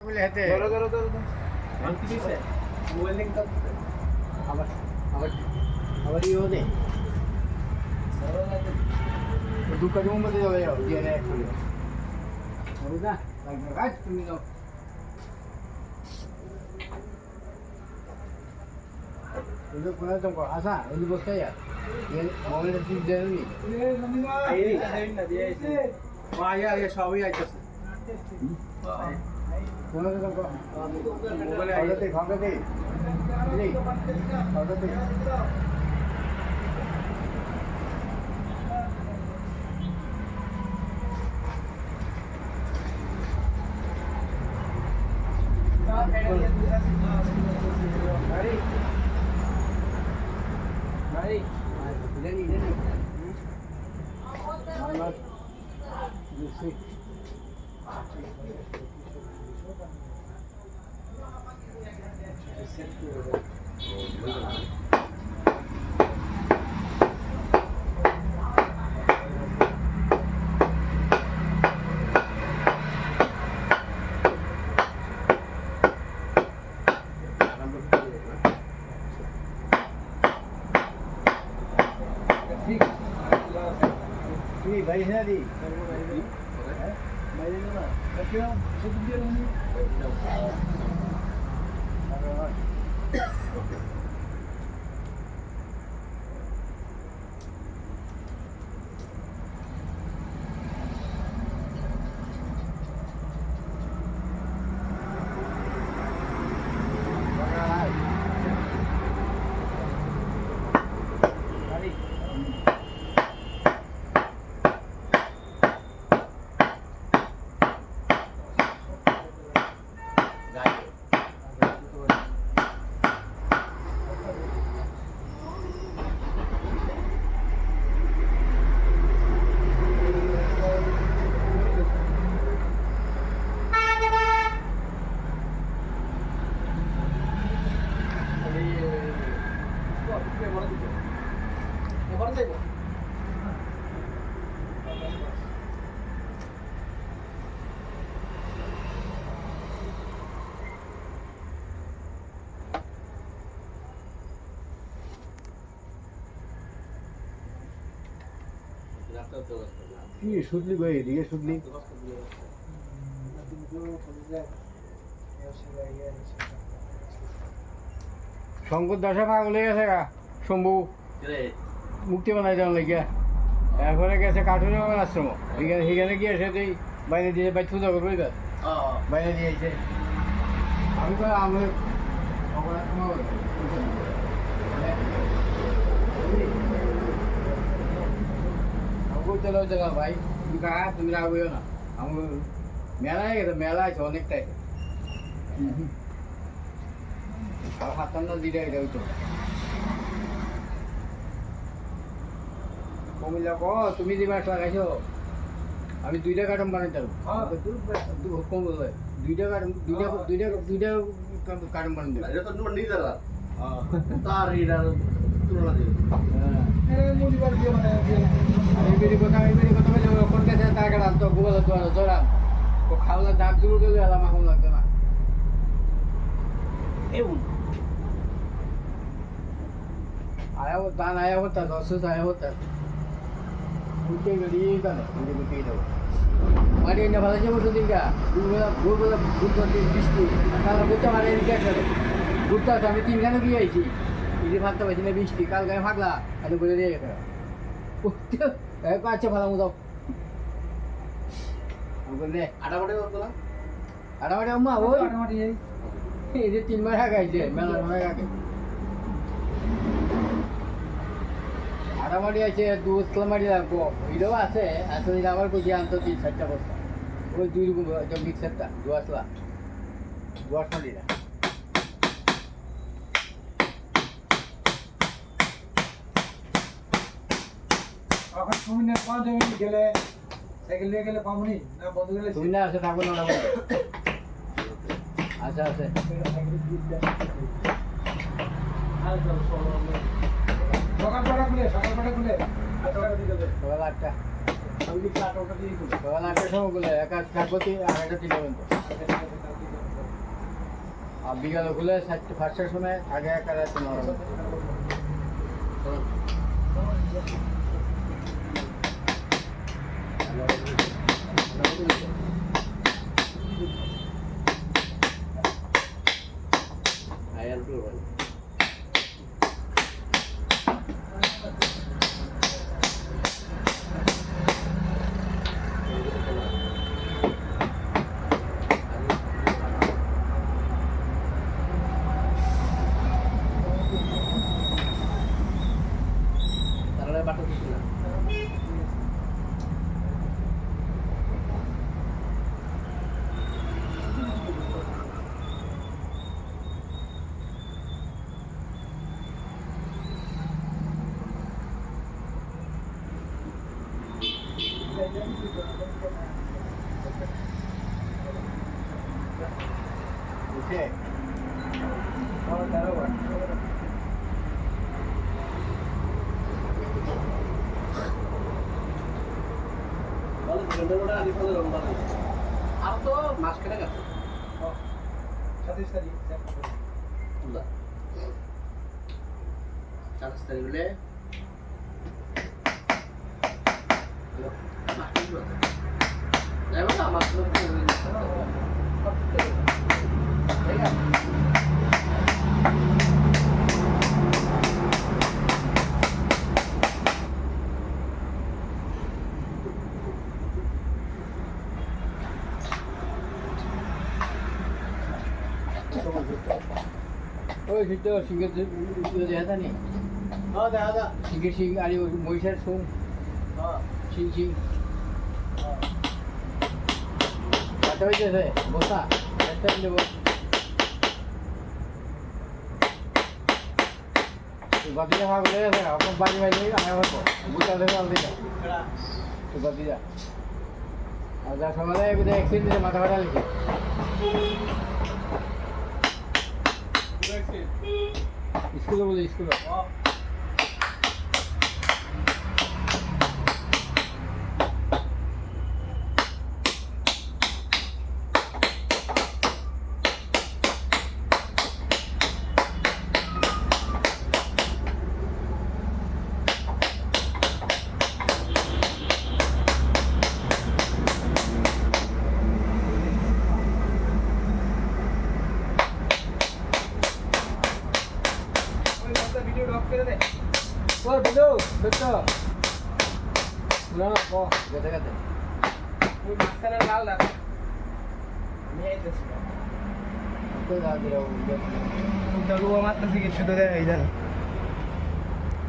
বলে হেতে ধরো আমি কি দিছে মোবাইল লিংক আবার আবার আবার ইও দে দুটো রুম মধ্যে যাবে যাও দিয়ে এক করে হবে না লাগবে কাজ তুমি যাও itu pernah tuh kok asa ini bos saya yang mau lihat di dalam ini না দিয়ে আইছে মায়া এ সবই আইতাছে pernah tuh kok মোবাইলে ada teh khang teh ini ada teh Mari. Ini. Allah. Yusi. Ini bayi saya di. Bayi mana? Kira satu dia ni. কি শুধলি গো এদিকে শুধলি শঙ্কর দশা পাগল হয়ে গেছে গা শম্ভু মুক্তি বানাই দেওয়ার লাগিয়া এরপরে গেছে কাঠুরে বাগান আশ্রম সেখানে গিয়ে তুই বাইরে দিয়ে বাই পূজা করবো এবার বাইরে দিয়েছে আমি তো আমি চলো চলো ভাই তুমি কাকা তুমি রাখবো না আমি মেলায় গেছে মেলা আছে অনেকটাই আর হাতান্ন দিটা এটা হইতো কমিলা ক তুমি যে মাছ লাগাইছো আমি দুইটা কার্টন বানাইতে কম দুইটা কার্টন দুইটা কার্টন বানাই এটা তো তোমার নিজের তার এটা তুলনা দিও এই কথা বলে কোন কাছে তার কাটা তো গোবল তো জোরা তো খাওয়া দাগ দূর গেলে এলাম এখন লাগবে না এমন आया होता आया होता दस आया होता उनके गड़ी का ना उनके बुटी दो हमारे इन्हें भला से बोल देंगे गुड़ करते बिस्ती काल गुट्टा मारे क्या करे गुट्टा तो हमें 3 घंटे की आई थी इधर भागता बची ने बिस्ती काल गए भागला अरे बोले दे कर उठते अच्छा भला मुझे हमको ले আটা বটে বলতো आड़ा वाड़े अम्मा वो आड़ा वाड़े ये 3 बार आ गए मैं लगा के আড়ামারি আছে দুসলামারি লাগবো এটাও আছে আসলে আবার কই আনতো 3-4টা বস্তা ওই দুই রকম একটা মিক্সারটা দুয়াসলা দুয়াসমারিরা এখন তুমি না 5 মিনিট গেলে সাইকেল নিয়ে গেলে পাবনি না বন্ধ গেলে তুমি না আছে থাকো না আচ্ছা আছে সকালবেলা খুলে সকাল 8টা সকাল 8টার সময় খুলে একা থাকবো আর একটা 3টা পর্যন্ত আর বিকালে খুলে 5টার সময় আগে একা রাতে 9টা। Okay. Oh, that'll work. আর তো মাস কেটে গেছে 27 তারিখ 27 তারিখ হলে যাইব না মাস ওই সিদ্ধ সিংহের দেখা জানি হ্যাঁ দেখা যা সিংহের সিং আর ওই মহিষের সুং হ্যাঁ সিং সিং কাটা হয়েছে বসা একটা দেবো গতি দেখা বলে গেছে আপনার বাড়ি বাড়ি আগে হতো বুঝতে দেখে আলদি যা তো গতি যা আর যা সকালে অ্যাক্সিডেন্ট মাথা ফাটা লিখে স্কুলে বলে স্কুলে ভিডিও ড্রপ করে দে ওই বিলো বেটা না ও গেতে গেতে ওই মাঝখানে লাল লাল আমি আইতেছি তো যা দিরা ডালু আমার কাছে কিছু তো দেয় এই জানো